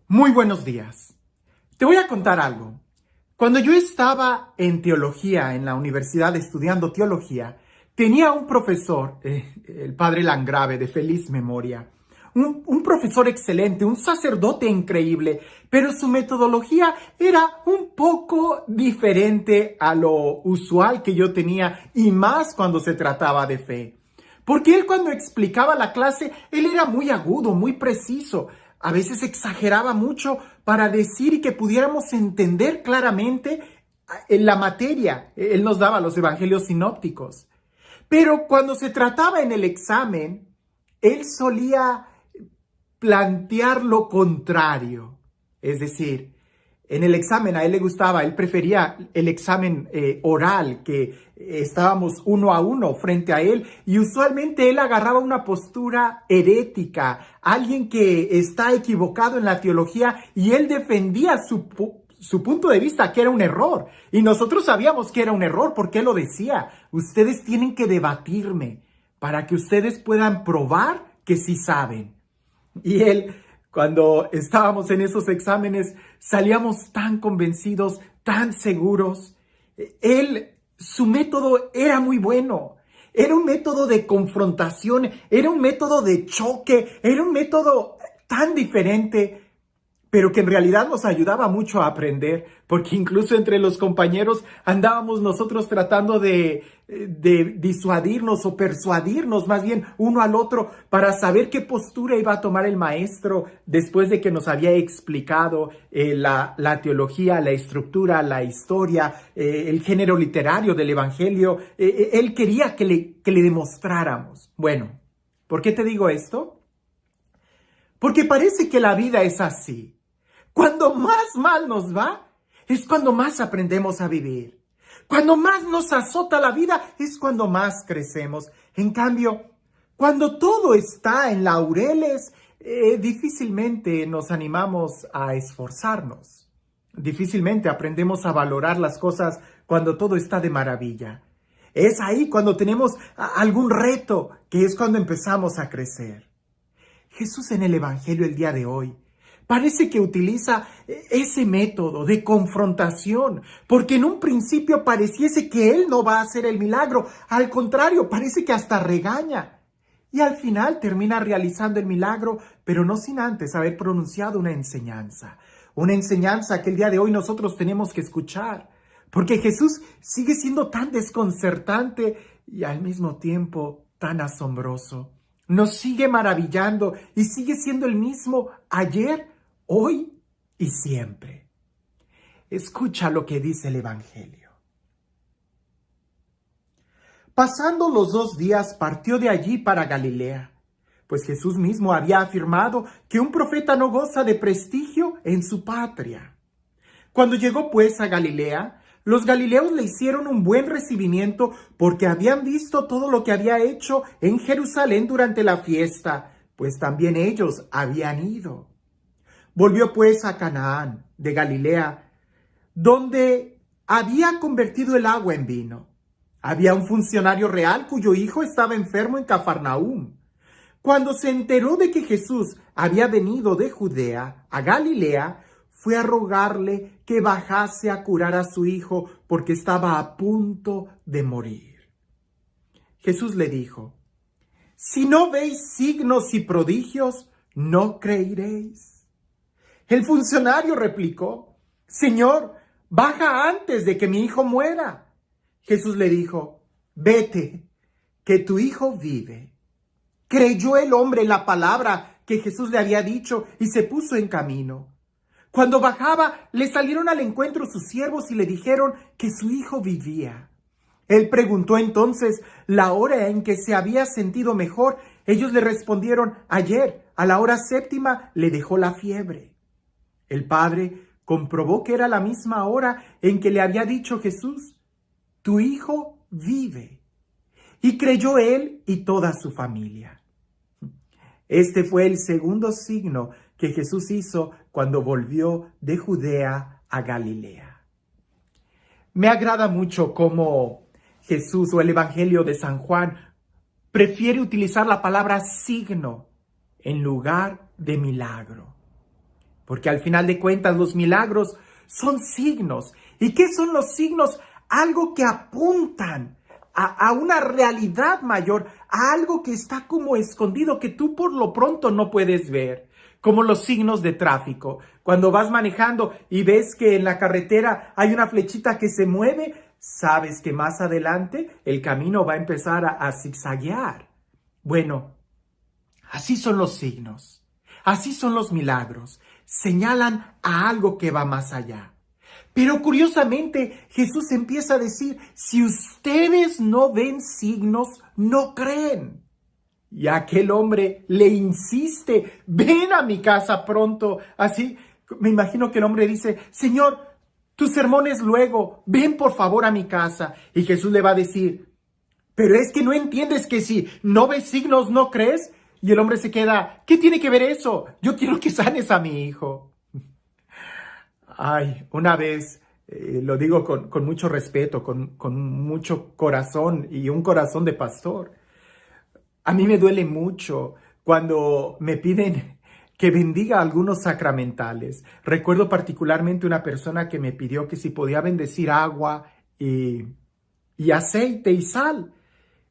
Muy buenos días. Te voy a contar algo. Cuando yo estaba en teología, en la universidad estudiando teología, tenía un profesor, el padre Landgrave, de feliz memoria, un profesor excelente, un sacerdote increíble, pero su metodología era un poco diferente a lo usual que yo tenía, y más cuando se trataba de fe. Porque él, cuando explicaba la clase, él era muy agudo, muy preciso. A veces exageraba mucho para decir y que pudiéramos entender claramente en la materia. Él nos daba los evangelios sinópticos. Pero cuando se trataba en el examen, él solía plantear lo contrario. Es decir, en el examen a él le gustaba, él prefería el examen oral, que estábamos uno a uno frente a él, y usualmente él agarraba una postura herética, alguien que está equivocado en la teología, y él defendía su punto de vista, que era un error. Y nosotros sabíamos que era un error porque él lo decía: ustedes tienen que debatirme para que ustedes puedan probar que sí saben. Y él, cuando estábamos en esos exámenes, salíamos tan convencidos, tan seguros. Su método era muy bueno. Era un método de confrontación, era un método de choque, era un método tan diferente, pero que en realidad nos ayudaba mucho a aprender, porque incluso entre los compañeros andábamos nosotros tratando de disuadirnos o persuadirnos más bien uno al otro para saber qué postura iba a tomar el maestro después de que nos había explicado la teología, la estructura, la historia, el género literario del evangelio. Él quería que le demostráramos. Bueno, ¿por qué te digo esto? Porque parece que la vida es así. Cuando más mal nos va, es cuando más aprendemos a vivir. Cuando más nos azota la vida, es cuando más crecemos. En cambio, cuando todo está en laureles, difícilmente nos animamos a esforzarnos. Difícilmente aprendemos a valorar las cosas cuando todo está de maravilla. Es ahí cuando tenemos algún reto, que es cuando empezamos a crecer. Jesús en el Evangelio el día de hoy parece que utiliza ese método de confrontación, porque en un principio pareciese que Él no va a hacer el milagro. Al contrario, parece que hasta regaña. Y al final termina realizando el milagro, pero no sin antes haber pronunciado una enseñanza. Una enseñanza que el día de hoy nosotros tenemos que escuchar, porque Jesús sigue siendo tan desconcertante y al mismo tiempo tan asombroso. Nos sigue maravillando y sigue siendo el mismo ayer, hoy y siempre. Escucha lo que dice el Evangelio. Pasando los 2 días, partió de allí para Galilea, pues Jesús mismo había afirmado que un profeta no goza de prestigio en su patria. Cuando llegó pues a Galilea, los galileos le hicieron un buen recibimiento porque habían visto todo lo que había hecho en Jerusalén durante la fiesta, pues también ellos habían ido. Volvió pues a Canaán de Galilea, donde había convertido el agua en vino. Había un funcionario real cuyo hijo estaba enfermo en Cafarnaúm. Cuando se enteró de que Jesús había venido de Judea a Galilea, fue a rogarle que bajase a curar a su hijo porque estaba a punto de morir. Jesús le dijo: si no veis signos y prodigios, no creeréis. El funcionario replicó: Señor, baja antes de que mi hijo muera. Jesús le dijo: vete, que tu hijo vive. Creyó el hombre en la palabra que Jesús le había dicho y se puso en camino. Cuando bajaba, le salieron al encuentro sus siervos y le dijeron que su hijo vivía. Él preguntó entonces la hora en que se había sentido mejor. Ellos le respondieron: ayer, a la hora 7ª, le dejó la fiebre. El padre comprobó que era la misma hora en que le había dicho Jesús: tu hijo vive. Y creyó él y toda su familia. Este fue el segundo signo que Jesús hizo cuando volvió de Judea a Galilea. Me agrada mucho cómo Jesús, o el Evangelio de San Juan, prefiere utilizar la palabra signo en lugar de milagro. Porque al final de cuentas los milagros son signos. ¿Y qué son los signos? Algo que apuntan a una realidad mayor, a algo que está como escondido, que tú por lo pronto no puedes ver. Como los signos de tráfico. Cuando vas manejando y ves que en la carretera hay una flechita que se mueve, sabes que más adelante el camino va a empezar a zigzaguear. Bueno, así son los signos. Así son los milagros. Señalan a algo que va más allá. Pero curiosamente Jesús empieza a decir, si ustedes no ven signos, no creen. Y aquel hombre le insiste, ven a mi casa pronto. Así, me imagino que el hombre dice, Señor, tus sermones luego, ven por favor a mi casa. Y Jesús le va a decir, pero es que no entiendes que si no ves signos, ¿no crees? Y el hombre se queda, ¿qué tiene que ver eso? Yo quiero que sanes a mi hijo. Ay, una vez, lo digo con mucho respeto, con mucho corazón y un corazón de pastor. A mí me duele mucho cuando me piden que bendiga algunos sacramentales. Recuerdo particularmente una persona que me pidió que si podía bendecir agua y aceite y sal.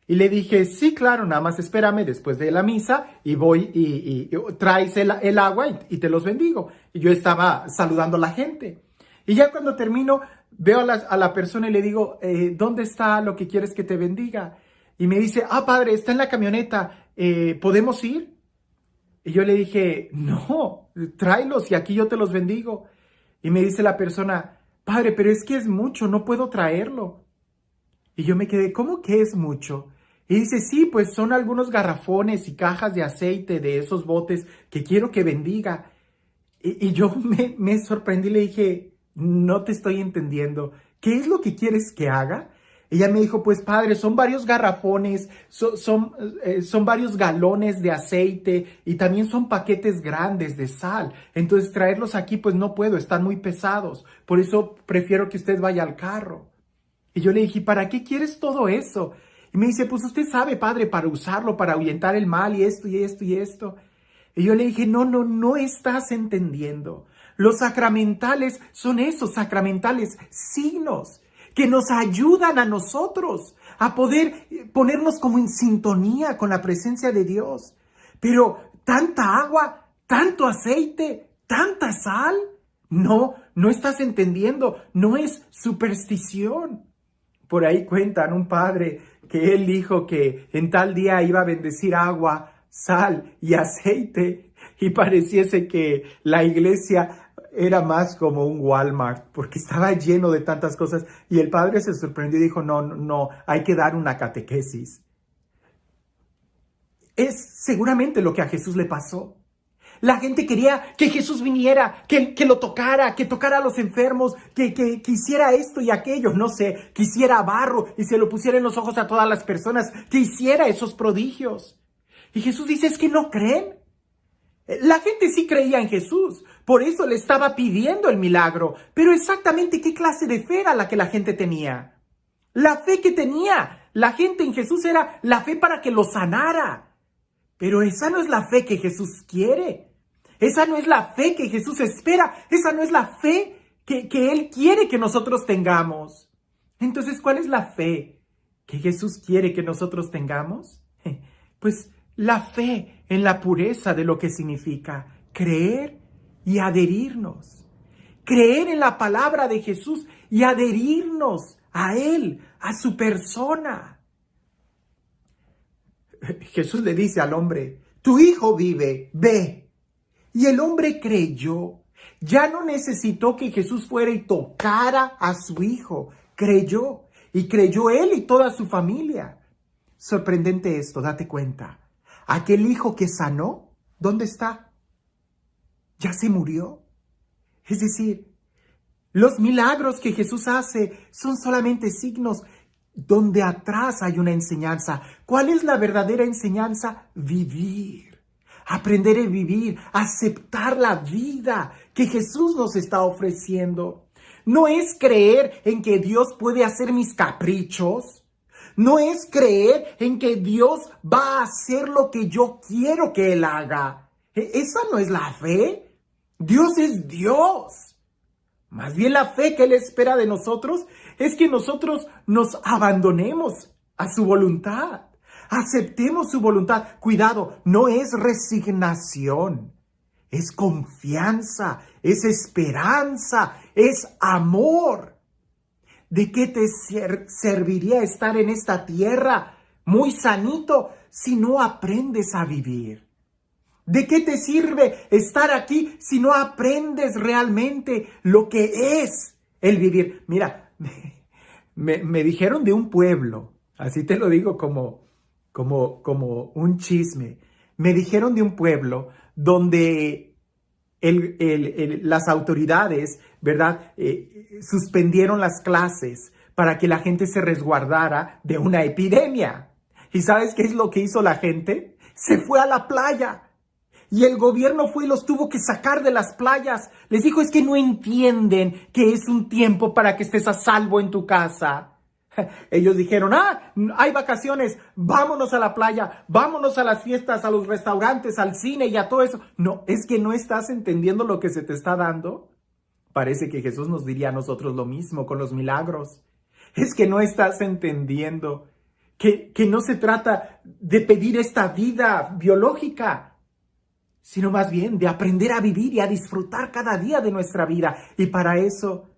Y le dije, sí, claro, nada más espérame después de la misa y voy y traes el agua y te los bendigo. Y yo estaba saludando a la gente. Y ya cuando termino, veo a la persona y le digo, ¿dónde está lo que quieres que te bendiga? Y me dice, padre, está en la camioneta, ¿podemos ir? Y yo le dije, no, tráelos y aquí yo te los bendigo. Y me dice la persona, padre, pero es que es mucho, no puedo traerlo. Y yo me quedé, ¿cómo que es mucho? Y dice, sí, pues son algunos garrafones y cajas de aceite de esos botes que quiero que bendiga. Y yo me sorprendí y le dije, no te estoy entendiendo, ¿qué es lo que quieres que haga? Ella me dijo, pues padre, son varios garrafones, son varios galones de aceite y también son paquetes grandes de sal. Entonces traerlos aquí pues no puedo, están muy pesados. Por eso prefiero que usted vaya al carro. Y yo le dije, ¿para qué quieres todo eso? Y me dice, pues usted sabe, padre, para usarlo, para ahuyentar el mal y esto y esto y esto. Y yo le dije, no estás entendiendo. Los sacramentales son esos sacramentales signos que nos ayudan a nosotros a poder ponernos como en sintonía con la presencia de Dios. Pero tanta agua, tanto aceite, tanta sal, no estás entendiendo, no es superstición. Por ahí cuentan un padre que él dijo que en tal día iba a bendecir agua, sal y aceite y pareciese que la iglesia era más como un Walmart, porque estaba lleno de tantas cosas. Y el padre se sorprendió y dijo, no, hay que dar una catequesis. Es seguramente lo que a Jesús le pasó. La gente quería que Jesús viniera, que lo tocara, que tocara a los enfermos, que hiciera esto y aquello, no sé, que hiciera barro y se lo pusiera en los ojos a todas las personas, que hiciera esos prodigios. Y Jesús dice, ¿es que no creen? La gente sí creía en Jesús, por eso le estaba pidiendo el milagro. Pero exactamente qué clase de fe era la que la gente tenía. La fe que tenía la gente en Jesús era la fe para que lo sanara. Pero esa no es la fe que Jesús quiere. Esa no es la fe que Jesús espera. Esa no es la fe que Él quiere que nosotros tengamos. Entonces, ¿cuál es la fe que Jesús quiere que nosotros tengamos? Pues la fe en la pureza de lo que significa creer y adherirnos. Creer en la palabra de Jesús y adherirnos a Él, a su persona. Jesús le dice al hombre, tu hijo vive, ve. Y el hombre creyó. Ya no necesitó que Jesús fuera y tocara a su hijo. Creyó. Y creyó él y toda su familia. Sorprendente esto, date cuenta. Aquel hijo que sanó, ¿dónde está? Ya se murió. Es decir, los milagros que Jesús hace son solamente signos donde atrás hay una enseñanza. ¿Cuál es la verdadera enseñanza? Vivir. Aprender a vivir, aceptar la vida que Jesús nos está ofreciendo. No es creer en que Dios puede hacer mis caprichos. No es creer en que Dios va a hacer lo que yo quiero que Él haga. Esa no es la fe. Dios es Dios. Más bien la fe que Él espera de nosotros es que nosotros nos abandonemos a su voluntad. Aceptemos su voluntad. Cuidado, no es resignación. Es confianza, es esperanza, es amor. ¿De qué te serviría estar en esta tierra muy sanito si no aprendes a vivir? ¿De qué te sirve estar aquí si no aprendes realmente lo que es el vivir? Mira, me dijeron de un pueblo, así te lo digo como un chisme. Me dijeron de un pueblo donde las autoridades, ¿verdad? Suspendieron las clases para que la gente se resguardara de una epidemia. ¿Y sabes qué es lo que hizo la gente? Se fue a la playa. Y el gobierno fue y los tuvo que sacar de las playas. Les dijo, es que no entienden que es un tiempo para que estés a salvo en tu casa. Ellos dijeron, hay vacaciones, vámonos a la playa, vámonos a las fiestas, a los restaurantes, al cine y a todo eso. No, es que no estás entendiendo lo que se te está dando. Parece que Jesús nos diría a nosotros lo mismo con los milagros. Es que no estás entendiendo que no se trata de pedir esta vida biológica, sino más bien de aprender a vivir y a disfrutar cada día de nuestra vida. Y para eso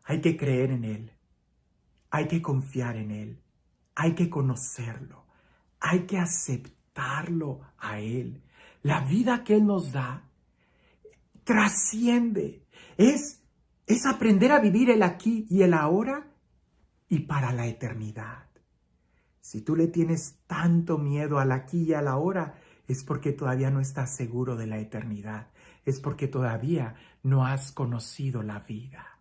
hay que creer en Él, hay que confiar en Él, hay que conocerlo, hay que aceptarlo a Él. La vida que Él nos da trasciende, es aprender a vivir el aquí y el ahora y para la eternidad. Si tú le tienes tanto miedo al aquí y al ahora, es porque todavía no estás seguro de la eternidad. Es porque todavía no has conocido la vida.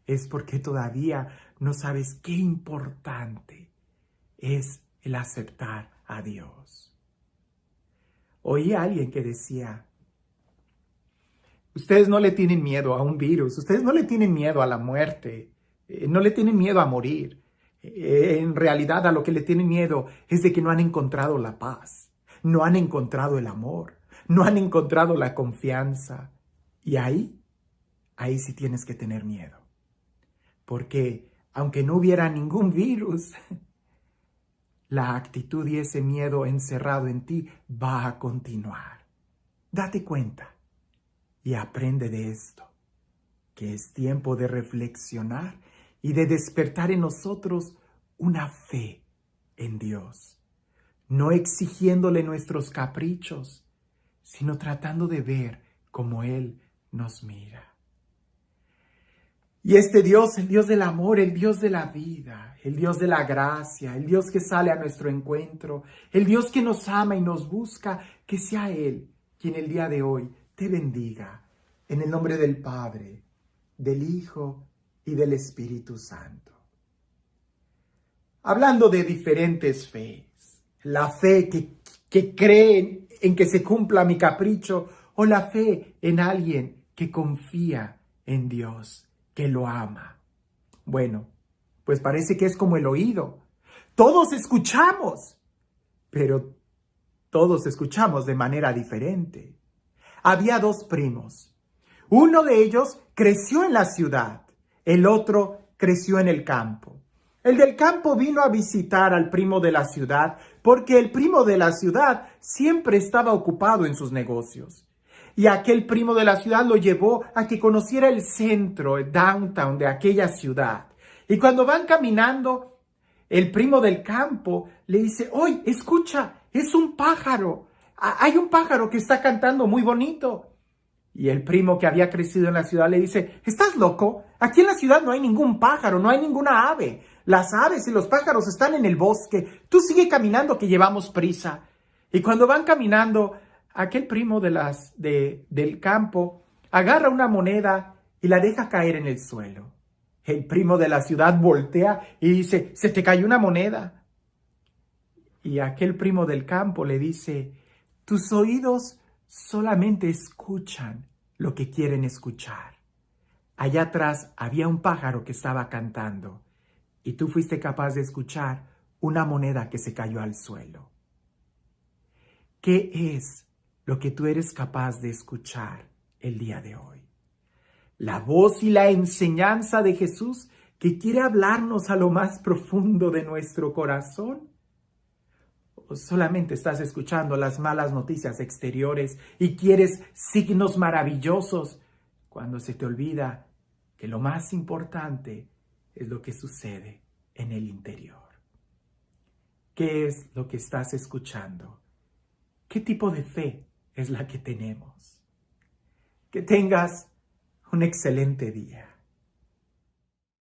Es porque todavía no sabes qué importante es el aceptar a Dios. Oí a alguien que decía, ustedes no le tienen miedo a un virus, ustedes no le tienen miedo a la muerte, no le tienen miedo a morir. En realidad a lo que le tienen miedo es de que no han encontrado la paz. No han encontrado el amor, no han encontrado la confianza. Y ahí sí tienes que tener miedo. Porque aunque no hubiera ningún virus, la actitud y ese miedo encerrado en ti va a continuar. Date cuenta y aprende de esto, que es tiempo de reflexionar y de despertar en nosotros una fe en Dios. No exigiéndole nuestros caprichos, sino tratando de ver cómo Él nos mira. Y este Dios, el Dios del amor, el Dios de la vida, el Dios de la gracia, el Dios que sale a nuestro encuentro, el Dios que nos ama y nos busca, que sea Él quien el día de hoy te bendiga. En el nombre del Padre, del Hijo y del Espíritu Santo. Hablando de diferentes fees. La fe que cree en que se cumpla mi capricho, o la fe en alguien que confía en Dios, que lo ama. Bueno, pues parece que es como el oído. Todos escuchamos, pero todos escuchamos de manera diferente. Había dos primos. Uno de ellos creció en la ciudad, el otro creció en el campo. El del campo vino a visitar al primo de la ciudad porque el primo de la ciudad siempre estaba ocupado en sus negocios. Y aquel primo de la ciudad lo llevó a que conociera el centro, el downtown de aquella ciudad. Y cuando van caminando, el primo del campo le dice, ¡oye, escucha! Es un pájaro. Hay un pájaro que está cantando muy bonito. Y el primo que había crecido en la ciudad le dice, ¿estás loco? Aquí en la ciudad no hay ningún pájaro, no hay ninguna ave. Las aves y los pájaros están en el bosque. Tú sigue caminando que llevamos prisa. Y cuando van caminando, aquel primo del campo agarra una moneda y la deja caer en el suelo. El primo de la ciudad voltea y dice, ¿se te cayó una moneda? Y aquel primo del campo le dice, tus oídos solamente escuchan lo que quieren escuchar. Allá atrás había un pájaro que estaba cantando y tú fuiste capaz de escuchar una moneda que se cayó al suelo. ¿Qué es lo que tú eres capaz de escuchar el día de hoy? La voz y la enseñanza de Jesús que quiere hablarnos a lo más profundo de nuestro corazón. ¿O solamente estás escuchando las malas noticias exteriores y quieres signos maravillosos cuando se te olvida que lo más importante es lo que sucede en el interior? ¿Qué es lo que estás escuchando? ¿Qué tipo de fe es la que tenemos? Que tengas un excelente día.